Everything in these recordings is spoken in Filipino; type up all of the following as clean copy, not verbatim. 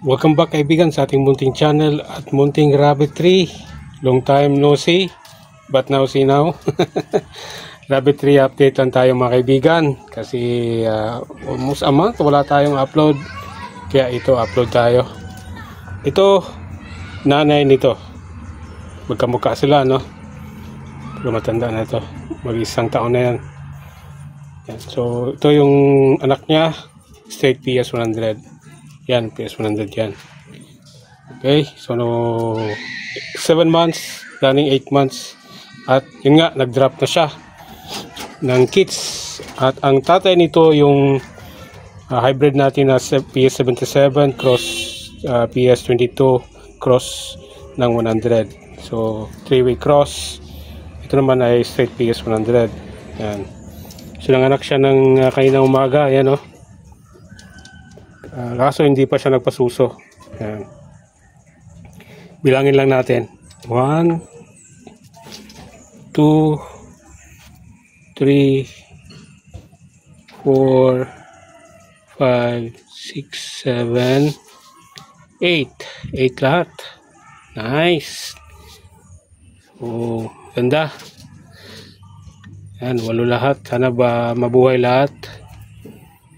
Welcome back kaibigan sa ating munting channel at munting rabbitry. Long time no see, but now see now. Rabbitry update lang tayo mga kaibigan kasi almost a month wala tayong upload. Kaya ito upload tayo. Ito nanay nito. Magkamukha sila, no? Pero matanda na ito. Mag-isang taon na yan. So ito yung anak niya, straight PS100. Yan, PS100 yan. Okay, so 7 months, running 8 months. At yun nga, nag-drop na siya ng kits. At ang tatay nito yung hybrid natin na PS77 cross PS22 cross ng 100. So 3-way cross. Ito naman ay straight PS100. Yan. So nanganak siya ng kaninang umaga. Yan, oh. Kaso hindi pa siya nagpasuso. Ayan. Bilangin lang natin. 1, 2, 3, 4, 5, 6, 7, 8. 8 lahat. Nice. Oh, ganda. Ayan, 8 lahat. Sana ba mabuhay lahat.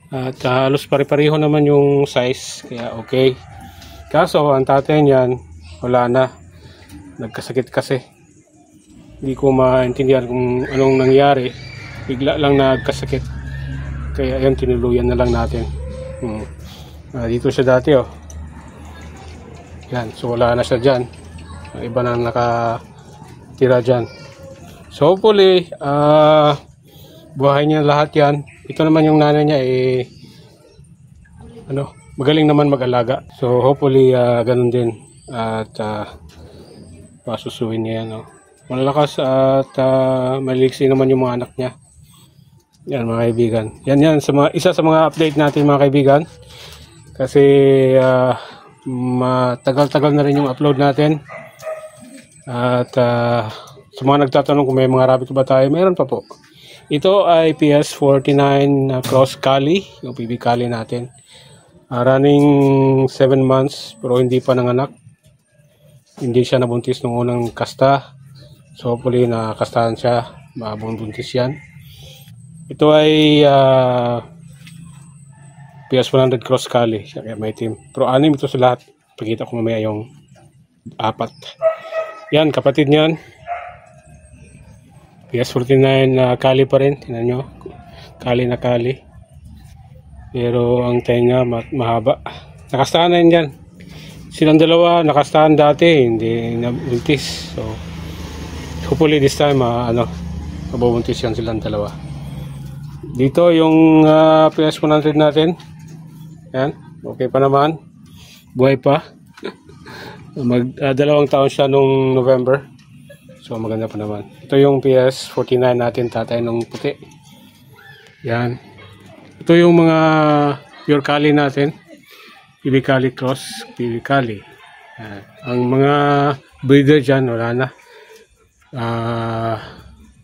At halos pare-pareho naman yung size, kaya okay. Kaso ang tatay niyan wala na, nagkasakit kasi. Hindi ko maintindihan kung anong nangyari, bigla lang nagkasakit, kaya yun, tinuluyan na lang natin. Dito siya dati, oh. Yan, so wala na siya dyan. Iba na nakatira dyan. So hopefully buhay niya lahat yan. Ito naman yung nanay niya magaling naman mag-alaga. So hopefully ganun din at pasusuin niya yan, no? Malalakas at maliksi naman yung mga anak niya. Yan mga kaibigan. Yan isa sa mga update natin mga kaibigan. Kasi matagal-tagal na rin yung upload natin. At sa mga nagtatanong kung may mga rabbit ba tayo, meron pa po. Ito ay PS49 Cross Kali, yung PB Kali natin. Running 7 months pero hindi pa nanganak. Hindi siya nabuntis nung unang kasta. So hopefully nakastahan siya, mabuntis yan. Ito ay PS100 Cross Kali, kaya may team. Pero 6 ito sa lahat. Pakita ko mamaya yung 4. Yan, kapatid niyan. PS49 Kali pa rin, tingnan nyo, Kali na Kali, pero ang tenga mahaba. Nakastahan na yun dyan. Silang dalawa nakastahan dati, hindi nabuntis. So hopefully this time mabubuntis yan silang dalawa. Dito yung PS100 natin. Yan, okay pa naman, buhay pa. 2 taon siya nung November. So maganda pa naman. Ito yung PS49 natin, tatay nung puti. Yan. Ito yung mga pure Kali natin. PB Kali Cross, PB Kali. Ang mga breeder dyan, wala na.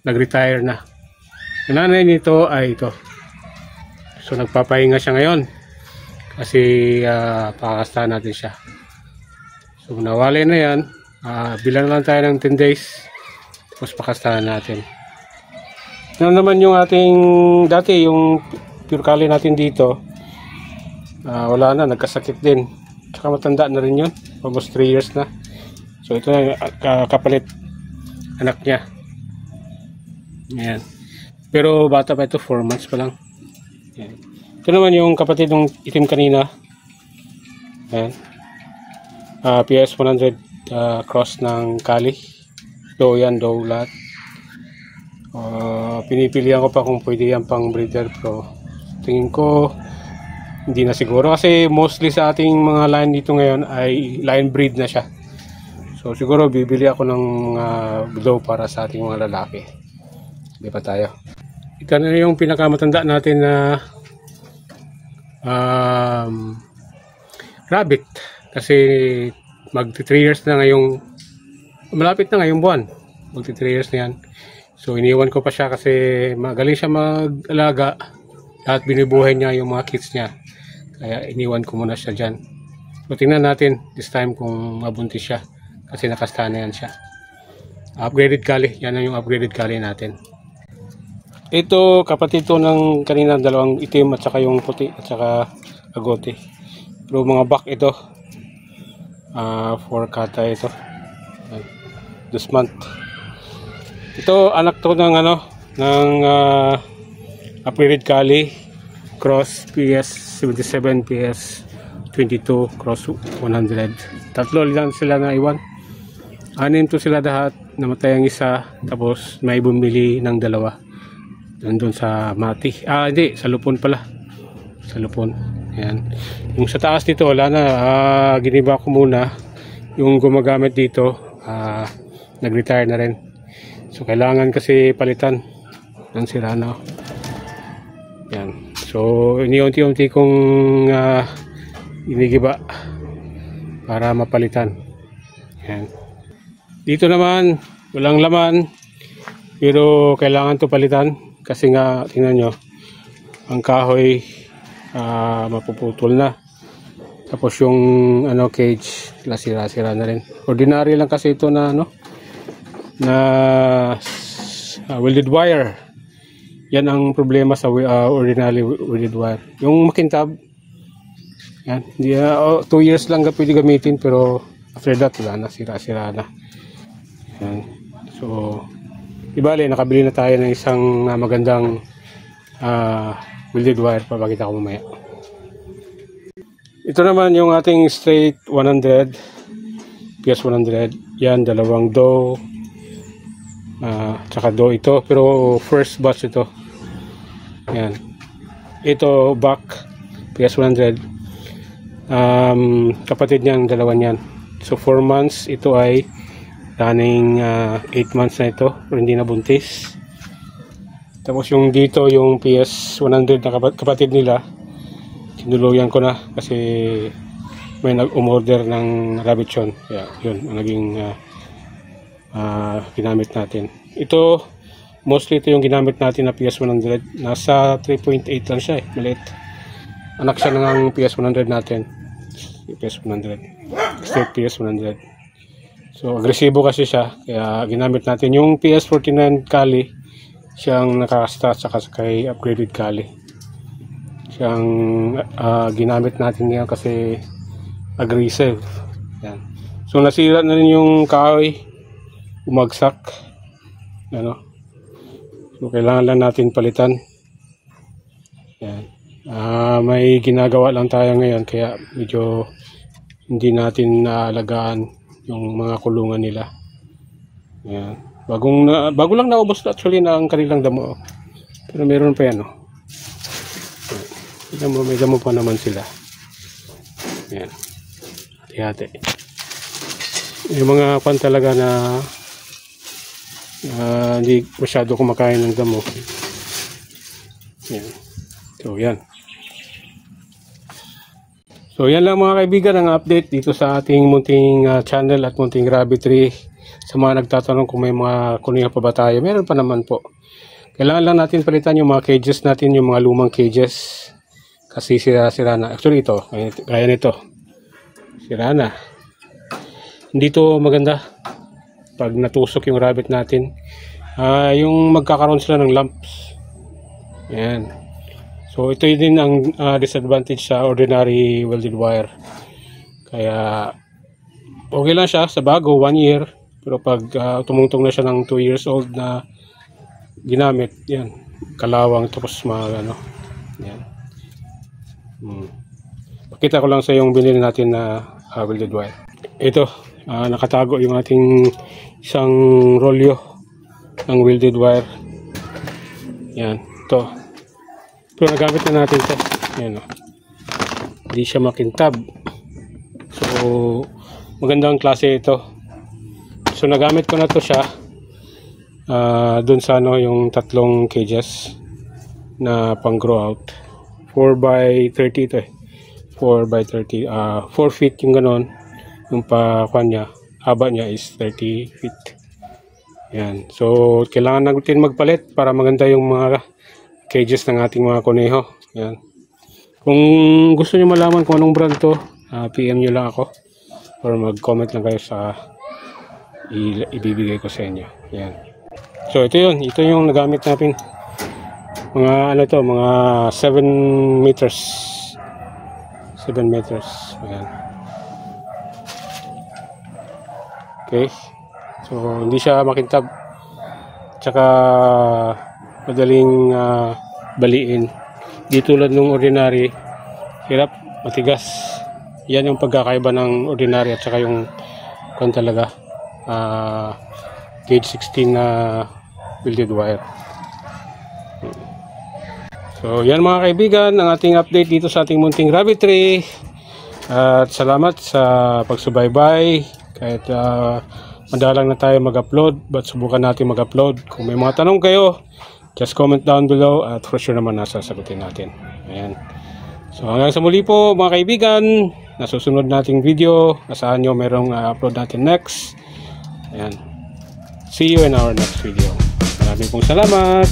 Nag-retire na. Ang nanay nito ay ito. So nagpapahinga siya ngayon. Kasi pakakastahan natin siya. So nawali na yan. Bilang lang tayo ng 10 days. Tapos pakastahan natin. Ano naman yung ating dati, yung pure Kali natin dito, wala na, nagkasakit din. Tsaka matanda na rin yun, almost 3 years na. So ito na kapalit anak niya. Ayan. Pero bata pa ito, 4 months pa lang. Ayan. Ito naman yung kapatid ng itim kanina. Ayan. PS100 cross ng Kali. Do yan, do lahat. Pinipilihan ko pa kung pwede yan pang breeder, pero tingin ko hindi na siguro kasi mostly sa ating mga line dito ngayon ay line breed na siya. So siguro bibili ako ng blow para sa ating mga lalaki. Hindi pa tayo. Ito na yung pinakamatanda natin na rabbit, kasi mag 3 years na ngayong, malapit na ngayong buwan, mag 3 years na yan. So iniwan ko pa siya kasi magaling siya mag-alaga at binubuhay niya yung mga kids niya, kaya iniwan ko muna siya dyan. So tingnan natin this time kung mabuntis siya kasi nakasta na yan siya. Upgraded Collie, yan ang yung upgraded Collie natin. Ito kapatid to ng kanina, dalawang itim at saka yung puti at saka agote. Pero mga buck ito. For kata ito. This month. Ito anak to ng upgraded Collie cross PS 77 PS 22 cross 100. Tatlo lang sila na iwan. 6 to sila lahat. Namatay ang isa, tapos may bumili ng dalawa nandun sa Mati. Hindi, sa Lupon pala, sa Lupon. Ayan. Yung sa taas dito wala na, giniba ko muna. Yung gumagamit dito nag-retire na rin, so kailangan kasi palitan ng sira na. Ayan. So iniunti-unti kong inigiba para mapalitan. Ayan. Dito naman, walang laman, pero kailangan to palitan kasi nga, tingnan nyo, ang kahoy mapuputol na. Tapos yung cage, sira-sira na rin. Ordinary lang kasi ito na welded wire. Yan ang problema sa ordinary welded wire. Yung makintab, yan, 2 years lang pwede gamitin, pero after that, wala na, sira-sira na. Yan. So, ibali, nakabili na tayo ng isang magandang welded wire. Papakita ko mamaya. Ito naman yung ating straight 100 PS 100. Yan, dalawang doe tsaka doe ito, pero first batch ito. Yan, ito back PS 100. Kapatid niyang dalawa niyan. So 4 months ito ay running, 8 months na ito pero hindi na buntis. Tapos yung dito, yung PS 100 na kapatid nila, sinuluyan ko na kasi may nag-umorder ng rabbit yun. Kaya yun ang naging ginamit natin. Ito mostly ito yung ginamit natin na PS 100. Nasa 3.8 lang siya, maliit. Anak siya ng PS 100 natin. PS 100 straight PS 100. So agresibo kasi siya, kaya ginamit natin yung PS49 Collie. Siyang nakakasta saka kay upgraded Collie. Siyang ginamit natin ngayon kasi aggressive. Yan. So nasira na rin yung kahoy, umagsak. So kailangan lang natin palitan. Yan. May ginagawa lang tayo ngayon, kaya medyo hindi natin naalagaan yung mga kulungan nila. Ayan. Bago lang naubos actually na ang kanilang damo. Pero meron pa yan. May damo pa naman sila. Ayan. Hati-hati. Yung mga pan talaga na hindi masyado kumakain ng damo. Ayan. So yan. So yan lang mga kaibigan ang update dito sa ating munting channel at munting rabbitry. Sa mga nagtatanong kung may mga kuninga pa ba tayo, meron pa naman po. Kailangan lang natin palitan yung mga cages natin, yung mga lumang cages. Kasi sira-sira na. Actually ito, kaya nito. Sira na. Hindi to maganda pag natusok yung rabbit natin. Yung magkakaroon sila ng lumps. Ayan. So ito din ang disadvantage sa ordinary welded wire. Kaya okay lang siya sa bago 1 year, pero pag tumungtong na siya ng 2 years old na ginamit, yan, kalawang tapos yan. Pakita ko lang sa yung binili natin na welded wire. Ito, nakatago yung ating isang rolyo ng welded wire. Yan, ito. Pero nagamit na natin ito. Ayan, hindi siya makintab. So magandang klase ito. So nagamit ko na to siya dun sa yung tatlong cages na pang grow out. 4x30 ito 4x30, 4 feet yung ganon. Yung pa-kwan niya, haba niya is 30 feet. Yan. So kailangan natin magpalit para maganda yung mga cages ng ating mga kuneho. Yan. Kung gusto niyo malaman kung anong brand to, PM nyo lang ako or mag-comment lang kayo sa ibibigay ko sa inyo. Yan. So ito yun, ito yung nagamit natin. Mga ano to, mga 7 meters. 7 meters. Ayan. Okay. So hindi siya makintab. Tsaka madaling baliin. Di tulad ng ordinary, hirap, matigas. Yan yung pagkakaiba ng ordinary at saka yung kung talaga gauge 16 na welded wire. So yan mga kaibigan, ang ating update dito sa ating munting rabbitry. At salamat sa pagsubaybay. Kahit madalang na tayo mag-upload, but subukan natin mag-upload. Kung may mga tanong kayo, just comment down below at for sure naman nasasagutin natin. Ayan. So hanggang sa muli po mga kaibigan, nasusunod nating video, nasaan nyo merong upload natin next. Ayan. See you in our next video. Maraming pong salamat.